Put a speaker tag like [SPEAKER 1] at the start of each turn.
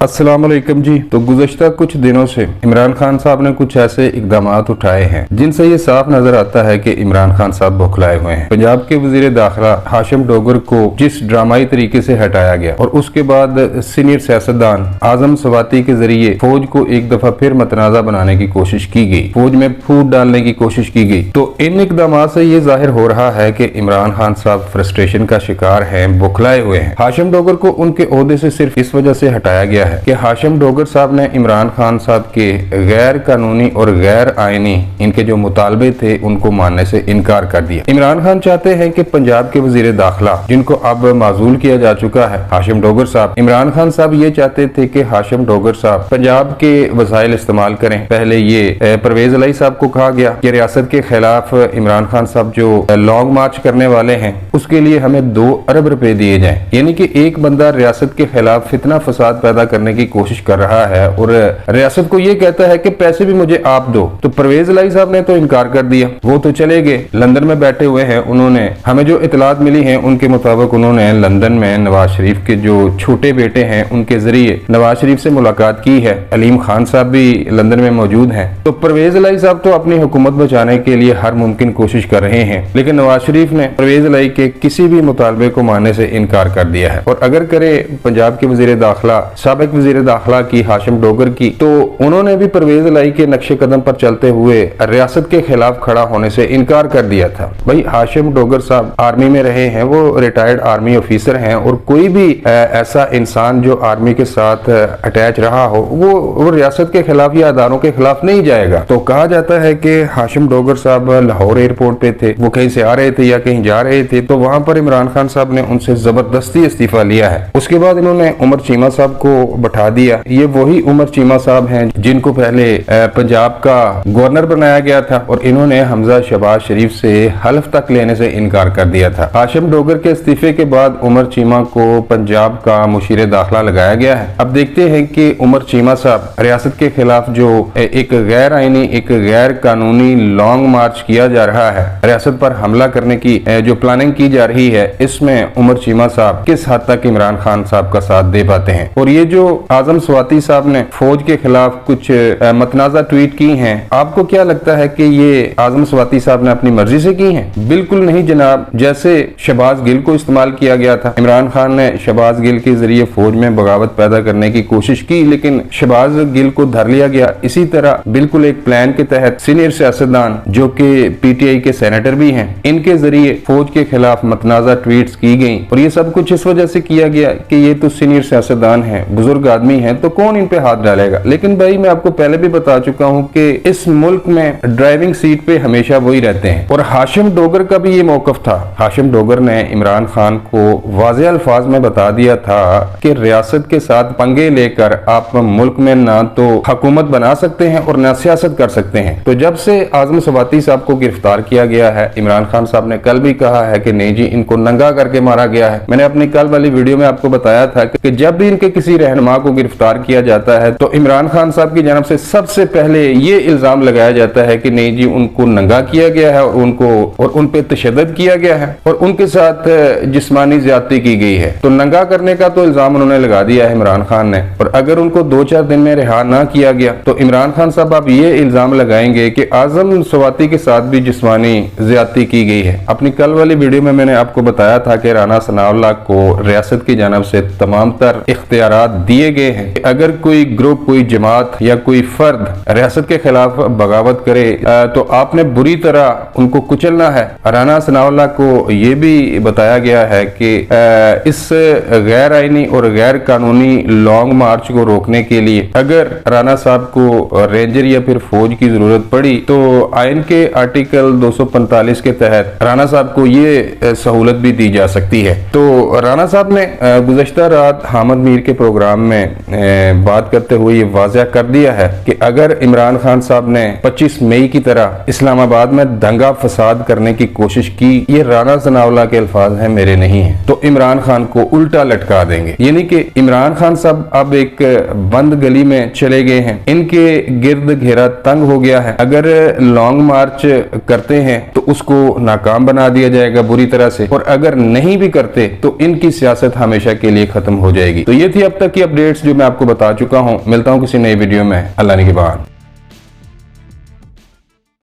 [SPEAKER 1] अस्सलाम वालेकुम जी। तो गुज़श्ता कुछ दिनों से इमरान खान साहब ने कुछ ऐसे इकदाम उठाए हैं जिनसे ये साफ नजर आता है कि इमरान खान साहब बौखलाए हुए हैं। पंजाब के वजीर दाखिला हाशिम डोगर को जिस ड्रामाई तरीके से हटाया गया और उसके बाद सीनियर सियासतदान आजम स्वाति के जरिए फौज को एक दफा फिर मतनाजा बनाने की कोशिश की गई, फौज में फूट डालने की कोशिश की गई, तो इन इकदाम से ये जाहिर हो रहा है कि इमरान खान साहब फ्रस्ट्रेशन का शिकार हैं, बौखलाए हुए हैं। हाशिम डोगर को उनके ओहदे से सिर्फ इस वजह से हटाया गया है कि हाशिम डोगर साहब ने इमरान खान साहब के गैर कानूनी और गैर आईनी इनके जो मुतालबे थे उनको मानने से इनकार कर दिया। इमरान खान चाहते हैं कि पंजाब के वजीर दाखिला जिनको अब माजूल किया जा चुका है हाशिम डोगर साहब, इमरान खान साहब ये चाहते थे कि हाशिम डोगर साहब पंजाब के वसाइल इस्तेमाल करें। पहले ये परवेज अलाई साहब को कहा गया कि रियासत के खिलाफ इमरान खान साहब जो लॉन्ग मार्च करने वाले हैं उसके लिए हमें 2 अरब रुपए दिए जाएं, यानी कि एक बंदा रियासत के खिलाफ फितना फसाद पैदा करने की कोशिश कर रहा है और रियासत को ये कहता है कि पैसे भी मुझे आप दो। तो परवेज अलाई साहब ने तो इनकार कर दिया, वो तो चले गए, लंदन में बैठे हुए हैं। उन्होंने हमें जो इतलात मिली है उनके मुताबिक उन्होंने लंदन में नवाज शरीफ के जो छोटे बेटे हैं उनके जरिए नवाज शरीफ से मुलाकात की है। अलीम खान साहब भी लंदन में मौजूद हैं। तो परवेज अलाई साहब तो अपनी हुकूमत बचाने के लिए हर मुमकिन कोशिश कर रहे हैं, लेकिन नवाज शरीफ ने परवेज अलाई के किसी भी मुतालबे को मानने से इनकार कर दिया है। और अगर करे पंजाब के वजीर दाखिला साबिक वजीर दाखिला की हाशिम डोगर की, तो उन्होंने भी परवेज अलाई के नक्शे कदम पर चलते हुए रियासत के खिलाफ खड़ा होने से इनकार कर दिया था। भाई हाशिम डोगर साहब आर्मी में रहे हैं, वो रिटायर्ड आर्मी ऑफिसर हैं और कोई भी ऐसा इंसान जो आर्मी के साथ अटैच रहा हो वो रियासत के खिलाफ या अदारों के खिलाफ नहीं जाएगा। तो कहा जाता है कि हाशिम डोगर साहब लाहौर एयरपोर्ट पे थे, वो कहीं से आ रहे थे या कहीं जा रहे थे, तो वहां पर इमरान खान साहब ने उनसे जबरदस्ती इस्तीफा लिया है। उसके बाद इन्होंने उमर चीमा साहब को बैठा दिया। ये वही उमर चीमा साहब हैं जिनको पहले पंजाब का गवर्नर बनाया गया था और इन्होंने हमजा शहबाज शरीफ से हल्फ तक लेने से इनकार कर दिया था। हाशिम डोगर के इस्तीफे के बाद उमर चीमा को पंजाब का मुशीर दाखिला लगाया गया है। अब देखते हैं कि उमर चीमा साहब रियासत के खिलाफ जो एक गैर आईनी एक गैर कानूनी लॉन्ग मार्च किया जा रहा है, रियासत पर हमला करने की जो प्लानिंग की जा रही है, इसमें उमर चीमा साहब किस हद तक इमरान खान साहब का साथ दे पाते हैं। और ये जो आजम स्वाति साहब ने फौज के खिलाफ कुछ मतनाजा ट्वीट की हैं, आपको क्या लगता है कि ये आजम स्वाति साहब ने अपनी मर्जी से की हैं? बिल्कुल नहीं जनाब। जैसे शहबाज गिल को इस्तेमाल किया गया था, इमरान खान ने शहबाज गिल के जरिए फौज में बगावत पैदा करने की कोशिश की, लेकिन शहबाज गिल को धर लिया गया। इसी तरह बिल्कुल एक प्लान के तहत सीनियर सियासतदान जो कि पीटीआई के सेनेटर भी हैं, इनके जरिए फौज के खिलाफ मतनाजा ट्वीट्स की गई और ये सब कुछ इस वजह से किया गया कि ये तो सीनियर सियासतदान हैं, बुजुर्ग आदमी हैं, तो कौन इन पे हाथ डालेगा। लेकिन भाई मैं आपको पहले भी बता चुका हूं कि इस मुल्क में ड्राइविंग सीट पे हमेशा वही रहते हैं। और हाशिम डोगर का भी ये मौकफ था। हाशिम डोगर ने इमरान खान को वाज़े अल्फाज में बता दिया था कि रियासत के साथ पंगे लेकर आप मुल्क में ना तो हुकूमत बना सकते हैं और ना सियासत कर सकते हैं। तो जब से आजम स्वाति साहब को गिरफ्तार किया गया है, इमरान खान साहब ने कल भी कहा है कि नहीं जी इनको नंगा करके मारा गया है। मैंने अपनी कल वाली वीडियो में आपको बताया था कि जब भी इनके किसी रहनुमा को गिरफ्तार किया जाता है तो इमरान खान साहब की जानब से सबसे पहले ये इल्जाम लगाया जाता है कि नहीं जी उनको नंगा किया गया है और उन पे तशद्दुद किया गया है और उनके साथ जिस्मानी ज्यादती की गई है। तो नंगा करने का तो इल्जाम उन्होंने लगा दिया है इमरान खान ने, और अगर उनको 2-4 दिन में रिहा ना किया गया तो इमरान खान साहब अब ये इल्जाम लगाएंगे कि आजम स्वाति के साथ भी जिस्मानी ज्यादती की गई है। अपनी कल वाली वीडियो में मैंने आपको बताया था कि राना सनाउल्लाह को रियासत की जानब से तमाम तर इख्तियारात दिए गए हैं। अगर कोई ग्रुप, कोई जमात या कोई फर्द रियासत के खिलाफ बगावत करे तो आपने बुरी तरह उनको कुचलना है। राना सनाउल्लाह को ये भी बताया गया है कि इस गैर आईनी और गैर कानूनी लॉन्ग मार्च को रोकने के लिए अगर राना साहब को रेंजर या फिर फौज की जरूरत पड़ी तो आइन के आर्टिकल 245 के तहत राना साहब को ये सहूलत भी दी जा सकती है। तो राना साहब ने गुज़श्ता रात हामिद मीर के प्रोग्राम में बात करते हुए ये वाज़ह कर दिया है कि अगर इमरान खान साहब ने 25 मई की तरह इस्लामाबाद में दंगा फसाद करने की कोशिश की, ये राना सनाउल्लाह के अल्फाज हैं, मेरे नहीं हैं, तो इमरान खान को उल्टा लटका देंगे। यानी कि इमरान खान साहब अब एक बंद गली में चले गए हैं, इनके गिर्द घेरा तंग हो गया है। अगर लॉन्ग मार्च करते हैं तो उसको नाकाम बना दिया जाएगा बुरी तरह से, और अगर नहीं भी करते तो इनकी सियासत हमेशा के लिए खत्म हो जाएगी। तो ये थी अब तक की अपडेट्स जो मैं आपको बता चुका हूँ। मिलता हूँ किसी नई वीडियो में। अल्लाह निगहबान।